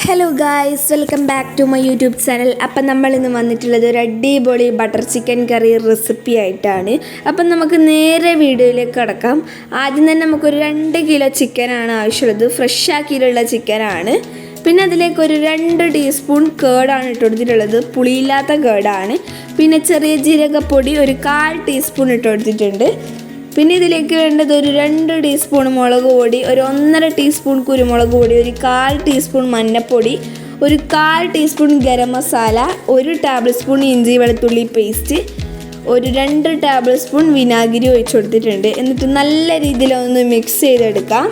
Hello guys, welcome back to my YouTube channel. അപ്പം നമ്മളിന്ന് വന്നിട്ടുള്ളത് ഒരു അടിപൊളി ബട്ടർ ചിക്കൻ കറി റെസിപ്പി ആയിട്ടാണ്. അപ്പം നമുക്ക് നേരെ വീഡിയോയിലേക്ക് കടക്കാം. ആദ്യം തന്നെ നമുക്കൊരു 2 കിലോ ചിക്കനാണ് ആവശ്യമുള്ളത്. ഫ്രഷ് ആക്കിയിട്ടുള്ള ചിക്കനാണ്. പിന്നെ അതിലേക്ക് ഒരു 2 ടീസ്പൂൺ കേടാണ് ഇട്ട് കൊടുത്തിട്ടുള്ളത്. പുളിയില്ലാത്ത കേടാണ്. പിന്നെ ചെറിയ ജീരകപ്പൊടി ഒരു 1/4 ടീസ്പൂൺ ഇട്ട് കൊടുത്തിട്ടുണ്ട്. പിന്നെ ഇതിലേക്ക് വേണ്ടത് ഒരു 2 ടീസ്പൂൺ മുളക് പൊടി, ഒരു 1.5 ടീസ്പൂൺ കുരുമുളക് പൊടി, ഒരു 1/4 ടീസ്പൂൺ മഞ്ഞൾപ്പൊടി, ഒരു 1/4 teaspoon garam masala, 1 table spoon ഇഞ്ചി വെളുത്തുള്ളി പേസ്റ്റ്, ഒരു 2 ടേബിൾ സ്പൂൺ വിനാഗിരി ഒഴിച്ചു കൊടുത്തിട്ടുണ്ട്. എന്നിട്ട് നല്ല രീതിയിൽ ഒന്ന് മിക്സ് ചെയ്തെടുക്കാം.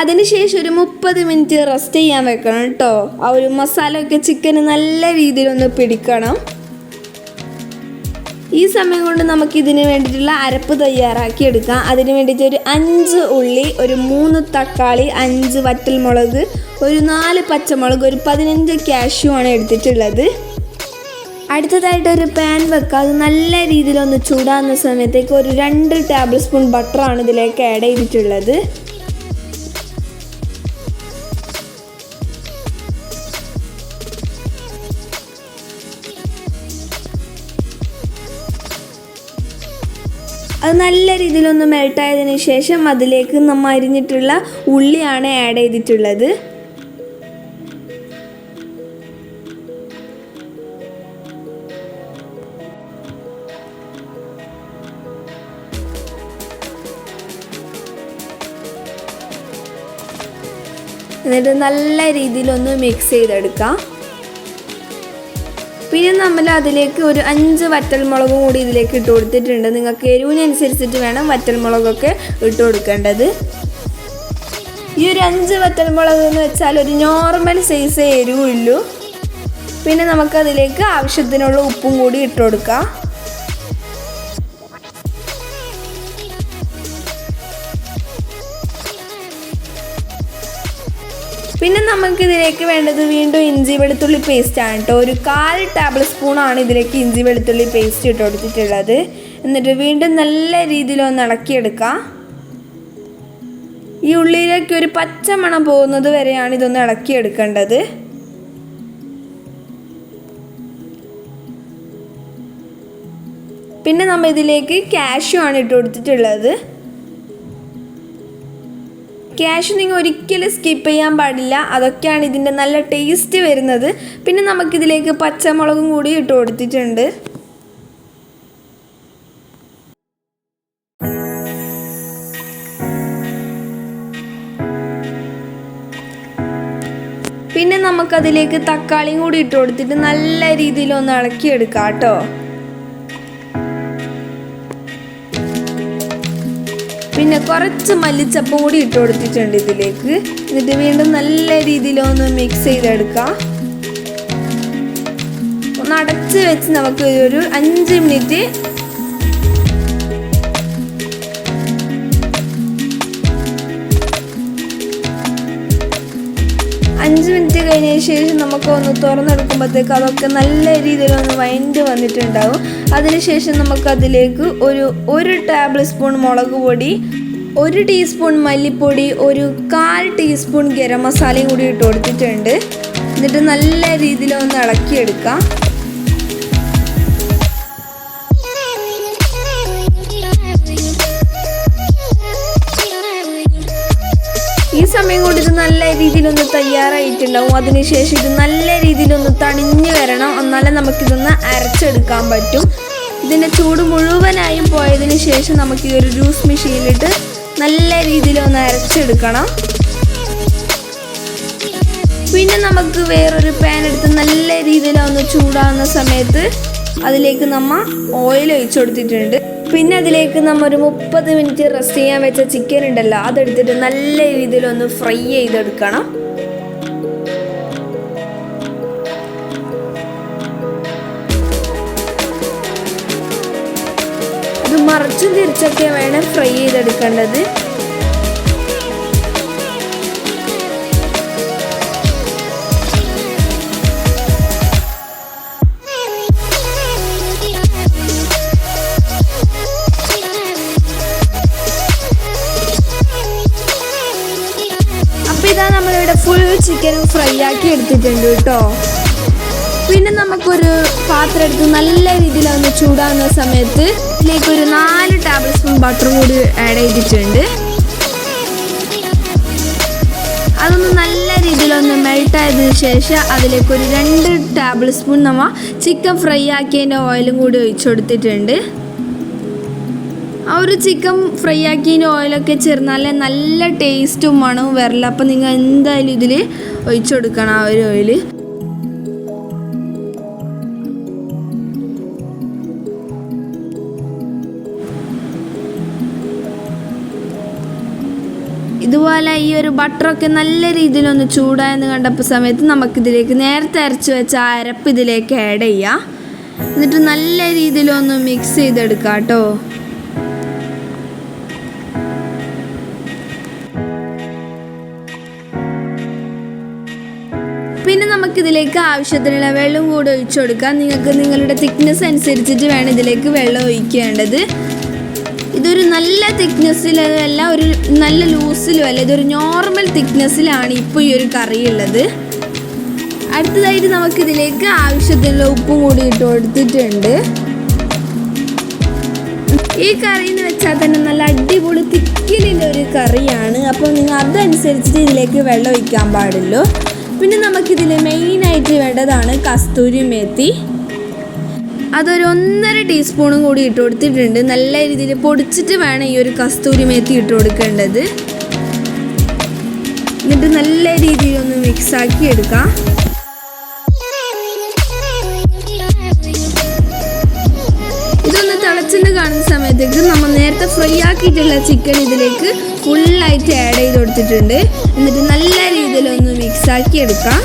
അതിനുശേഷം ഒരു 30 മിനിറ്റ് റെസ്റ്റ് ചെയ്യാൻ വെക്കണം കേട്ടോ. ആ ഒരു മസാലയൊക്കെ ചിക്കന് നല്ല രീതിയിലൊന്ന് പിടിക്കണം. ഈ സമയം കൊണ്ട് നമുക്കിതിന് വേണ്ടിയിട്ടുള്ള അരപ്പ് തയ്യാറാക്കി എടുക്കാം. അതിന് വേണ്ടിയിട്ട് ഒരു 5 ഉള്ളി, ഒരു 3 തക്കാളി, 5 വറ്റൽമുളക്, ഒരു 4 പച്ചമുളക്, ഒരു 15 കാഷ്യൂ ആണ് എടുത്തിട്ടുള്ളത്. അടുത്തതായിട്ട് ഒരു പാൻ വെക്കുക. അത് നല്ല രീതിയിലൊന്ന് ചൂടാകുന്ന സമയത്തേക്ക് ഒരു 2 ടേബിൾ സ്പൂൺ ബട്ടറാണ് ഇതിലേക്ക് ആഡ് ചെയ്തിട്ടുള്ളത്. അത് നല്ല രീതിയിലൊന്ന് മെൽട്ടായതിനു ശേഷം അതിലേക്ക് നമ്മൾ അരിഞ്ഞിട്ടുള്ള ഉള്ളിയാണ് ആഡ് ചെയ്തിട്ടുള്ളത്. എന്നിട്ട് നല്ല രീതിയിലൊന്ന് മിക്സ് ചെയ്തെടുക്കാം. പിന്നെ നമ്മൾ അതിലേക്ക് ഒരു 5 വറ്റൽമുളകും കൂടി ഇതിലേക്ക് ഇട്ട് കൊടുത്തിട്ടുണ്ട്. നിങ്ങൾക്ക് എരിവിനനുസരിച്ചിട്ട് വേണം വറ്റൽമുളകൊക്കെ ഇട്ട് കൊടുക്കേണ്ടത്. ഈ ഒരു 5 വറ്റൽമുളക് എന്ന് വെച്ചാൽ ഒരു നോർമൽ സൈസ് എരിവുള്ളൂ. പിന്നെ നമുക്കതിലേക്ക് ആവശ്യത്തിനുള്ള ഉപ്പും കൂടി ഇട്ട് കൊടുക്കാം. പിന്നെ നമുക്കിതിലേക്ക് വേണ്ടത് വീണ്ടും ഇഞ്ചി വെളുത്തുള്ളി പേസ്റ്റ് ആണ് കേട്ടോ. ഒരു 1/4 ടേബിൾ സ്പൂണാണ് ഇതിലേക്ക് ഇഞ്ചി വെളുത്തുള്ളി പേസ്റ്റ് ഇട്ട് കൊടുത്തിട്ടുള്ളത്. എന്നിട്ട് വീണ്ടും നല്ല രീതിയിലൊന്ന് ഇളക്കിയെടുക്കാം. ഈ ഉള്ളിയിലേക്ക് ഒരു പച്ചമണം പോകുന്നത് വരെയാണ് ഇതൊന്ന് ഇളക്കിയെടുക്കേണ്ടത്. പിന്നെ നമ്മൾ ഇതിലേക്ക് കാഷ്യൂ ആണ് ഇട്ട് കൊടുത്തിട്ടുള്ളത്. കാഷ്യൂ നിങ്ങൾ ഒരിക്കലും സ്കിപ്പ് ചെയ്യാൻ പാടില്ല. അതൊക്കെയാണ് ഇതിൻ്റെ നല്ല ടേസ്റ്റ് വരുന്നത്. പിന്നെ നമുക്കിതിലേക്ക് പച്ചമുളകും കൂടി ഇട്ട് കൊടുത്തിട്ടുണ്ട്. പിന്നെ നമുക്കതിലേക്ക് തക്കാളിയും കൂടി ഇട്ട് കൊടുത്തിട്ട് നല്ല രീതിയിലൊന്ന് ഇളക്കിയെടുക്കാം കേട്ടോ. പിന്നെ കുറച്ച് മല്ലിച്ചപ്പ് കൂടി ഇട്ട് കൊടുത്തിട്ടുണ്ട് ഇതിലേക്ക്. എന്നിട്ട് വീണ്ടും നല്ല രീതിയിലൊന്ന് മിക്സ് ചെയ്തെടുക്കാം. ഒന്ന് അടച്ച് വെച്ച് നമുക്ക് ഒരു 5 മിനിറ്റ് കഴിഞ്ഞ ശേഷം നമുക്ക് ഒന്ന് തുറന്നെടുക്കുമ്പോഴത്തേക്ക് അതൊക്കെ നല്ല രീതിയിലൊന്ന് വഴണ്ട് വന്നിട്ടുണ്ടാവും. അതിനുശേഷം നമുക്കതിലേക്ക് ഒരു ടേബിൾ സ്പൂൺ മുളക് പൊടി, 1 ടീസ്പൂൺ മല്ലിപ്പൊടി, ഒരു 1/4 ടീസ്പൂൺ ഗരം മസാലയും കൂടി ഇട്ട് കൊടുത്തിട്ടുണ്ട്. എന്നിട്ട് നല്ല രീതിയിലൊന്ന് ഇളക്കിയെടുക്കാം. ഈ സമയം കൊണ്ട് ഇത് നല്ല രീതിയിലൊന്ന് തയ്യാറായിട്ടുണ്ടാവും. അതിനുശേഷം ഇത് നല്ല രീതിയിലൊന്ന് തണിഞ്ഞ് വരണം. എന്നാലേ നമുക്കിതൊന്ന് അരച്ചെടുക്കാൻ പറ്റും. ഇതിൻ്റെ ചൂട് മുഴുവനായും പോയതിന് ശേഷം നമുക്ക് ഈ ഒരു ജ്യൂസ് മെഷീനിലിട്ട് നല്ല രീതിയിലൊന്ന് അരച്ചെടുക്കണം. പിന്നെ നമുക്ക് വേറൊരു പാൻ എടുത്ത് നല്ല രീതിയിലൊന്ന് ചൂടാകുന്ന സമയത്ത് അതിലേക്ക് നമ്മൾ ഓയിൽ ഒഴിച്ചു കൊടുത്തിട്ടുണ്ട്. പിന്നെ അതിലേക്ക് നമ്മൾ ഒരു 30 മിനിറ്റ് റെസ്റ്റ് ചെയ്യാൻ വെച്ച ചിക്കൻ ഉണ്ടല്ലോ, അതെടുത്തിട്ട് നല്ല രീതിയിലൊന്ന് ഫ്രൈ ചെയ്തെടുക്കണം. അത് മറിച്ചും തിരിച്ചൊക്കെ വേണം ഫ്രൈ ചെയ്തെടുക്കേണ്ടത്. ഇതാ നമ്മളിവിടെ ഫുൾ ചിക്കനും ഫ്രൈ ആക്കി എടുത്തിട്ടുണ്ട് കേട്ടോ. പിന്നെ നമുക്കൊരു പാത്രം എടുത്ത് നല്ല രീതിയിൽ ഒന്ന് ചൂടാകുന്ന സമയത്ത് ഇതിലേക്ക് ഒരു 4 ടേബിൾ സ്പൂൺ ബട്ടറും കൂടി ആഡ് ചെയ്തിട്ടുണ്ട്. അതൊന്ന് നല്ല രീതിയിലൊന്ന് മെൽട്ടായതിനു ശേഷം അതിലേക്ക് ഒരു 2 ടേബിൾ സ്പൂൺ നമ്മൾ ചിക്കൻ ഫ്രൈ ആക്കിയതിൻ്റെ ഓയിലും കൂടി ഒഴിച്ചു കൊടുത്തിട്ടുണ്ട്. ആ ഒരു ചിക്കൻ ഫ്രൈ ആക്കിയതിൻ്റെ ഓയിലൊക്കെ ചേർന്നാൽ നല്ല ടേസ്റ്റും മണവും വരില്ല. അപ്പം നിങ്ങൾ എന്തായാലും ഇതിൽ ഒഴിച്ചു കൊടുക്കണം ആ ഒരു ഓയിൽ. ഇതുപോലെ ഈ ഒരു ബട്ടറൊക്കെ നല്ല രീതിയിലൊന്ന് ചൂടായെന്ന് കണ്ടപ്പോൾ സമയത്ത് നമുക്കിതിലേക്ക് നേരത്തെ അരച്ച് വെച്ച ആ അരപ്പ് ഇതിലേക്ക് ആഡ് ചെയ്യാം. എന്നിട്ട് നല്ല രീതിയിലൊന്ന് മിക്സ് ചെയ്തെടുക്കാം കേട്ടോ. പിന്നെ നമുക്കിതിലേക്ക് ആവശ്യത്തിനുള്ള വെള്ളം കൂടി ഒഴിച്ചു കൊടുക്കാം. നിങ്ങൾക്ക് നിങ്ങളുടെ തിക്നെസ് അനുസരിച്ചിട്ട് വേണം ഇതിലേക്ക് വെള്ളം ഒഴിക്കേണ്ടത്. ഇതൊരു നല്ല തിക്നെസ്സിലല്ല, ഒരു നല്ല ലൂസിലും അല്ല, ഇതൊരു നോർമൽ തിക്നെസ്സിലാണ് ഇപ്പോൾ ഈ ഒരു കറി ഉള്ളത്. അടുത്തതായിട്ട് നമുക്കിതിലേക്ക് ആവശ്യത്തിനുള്ള ഉപ്പും കൂടി ഇട്ട് കൊടുത്തിട്ടുണ്ട്. ഈ കറി എന്ന് വെച്ചാൽ തന്നെ നല്ല അടിപൊളി തിക്കിലുള്ള ഒരു കറിയാണ്. അപ്പോൾ നിങ്ങൾ അതനുസരിച്ചിട്ട് ഇതിലേക്ക് വെള്ളം ഒഴിക്കാൻ പാടുള്ളൂ. പിന്നെ നമുക്കിതിൽ മെയിനായിട്ട് വേണ്ടതാണ് കസ്തൂരി മേത്തി. അതൊരു 1.5 ടീസ്പൂണും കൂടി ഇട്ട് കൊടുത്തിട്ടുണ്ട്. നല്ല രീതിയിൽ പൊടിച്ചിട്ട് വേണം ഈ ഒരു കസ്തൂരി മേത്തി ഇട്ട് കൊടുക്കേണ്ടത്. എന്നിട്ട് നല്ല രീതിയിൽ ഒന്ന് മിക്സാക്കി എടുക്കാം. ഇതൊന്ന് തിളച്ചെന്ന് കാണുന്ന സമയത്തേക്ക് നമ്മൾ നേരത്തെ ഫ്രൈ ആക്കിയിട്ടുള്ള ചിക്കൻ ഇതിലേക്ക് ഫുള്ളായിട്ട് ആഡ് ചെയ്ത് കൊടുത്തിട്ടുണ്ട്. എന്നിട്ട് നല്ല രീതിയിലൊന്ന് മിക്സാക്കി എടുക്കാം.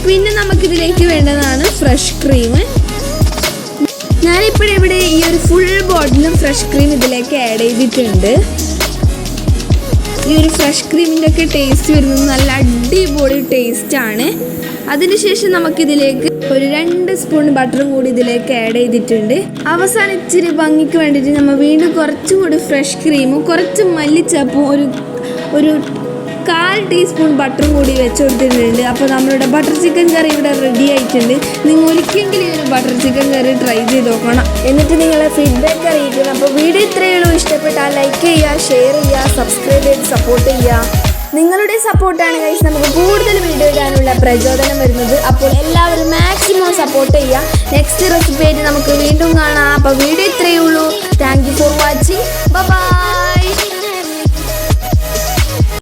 പിന്നെ നമുക്കിതിലേക്ക് വേണ്ടതാണ് ഫ്രഷ് ക്രീം. ഞാനിപ്പോഴിവിടെ ഈ ഒരു ഫുൾ ബോട്ടിലും ഫ്രഷ് ക്രീം ഇതിലേക്ക് ആഡ് ചെയ്തിട്ടുണ്ട്. ഈ ഒരു ഫ്രഷ് ക്രീമിൻ്റെ ഒക്കെ ടേസ്റ്റ് വരുന്നത് നല്ല അടിപൊളി ടേസ്റ്റാണ്. അതിനുശേഷം നമുക്കിതിലേക്ക് ഒരു 2 സ്പൂൺ ബട്ടറും കൂടി ഇതിലേക്ക് ആഡ് ചെയ്തിട്ടുണ്ട്. അവസാനം ഇച്ചിരി ഭംഗിക്ക് വേണ്ടിയിട്ട് നമ്മൾ വീണ്ടും കുറച്ചുകൂടി ഫ്രഷ് ക്രീമും കുറച്ച് മല്ലിച്ചപ്പും ഒരു 1/4 ടീസ്പൂൺ ബട്ടറും കൂടി വെച്ച് കൊടുത്തിട്ടുണ്ട്. അപ്പോൾ നമ്മളുടെ ബട്ടർ ചിക്കൻ കറി ഇവിടെ റെഡി ആയിട്ടുണ്ട്. നിങ്ങൾ ഒരിക്കലെങ്കിലും ഈ ഒരു ബട്ടർ ചിക്കൻ കറി ട്രൈ ചെയ്ത് നോക്കണം. എന്നിട്ട് നിങ്ങളെ ഫീഡ്ബാക്ക് അറിയിക്കണം. അപ്പോൾ വീഡിയോ ഇത്രയേ ഉള്ളൂ. ഇഷ്ടപ്പെട്ടാൽ ലൈക്ക് ചെയ്യുക, ഷെയർ ചെയ്യുക, സബ്സ്ക്രൈബ് ചെയ്ത് സപ്പോർട്ട് ചെയ്യുക. നിങ്ങളുടെ സപ്പോർട്ടാണ് ഗൈസ് നമുക്ക് കൂടുതൽ വീഡിയോ ഇടാനുള്ള പ്രചോദനം വരുന്നത്. അപ്പോൾ എല്ലാവരും മാക്സിമം സപ്പോർട്ട് ചെയ്യുക. നെക്സ്റ്റ് റെസിപ്പി ആയിട്ട് നമുക്ക് വീണ്ടും കാണാം. അപ്പോൾ വീഡിയോ ഇത്രയേ ഉള്ളൂ. Thank you for watching. By.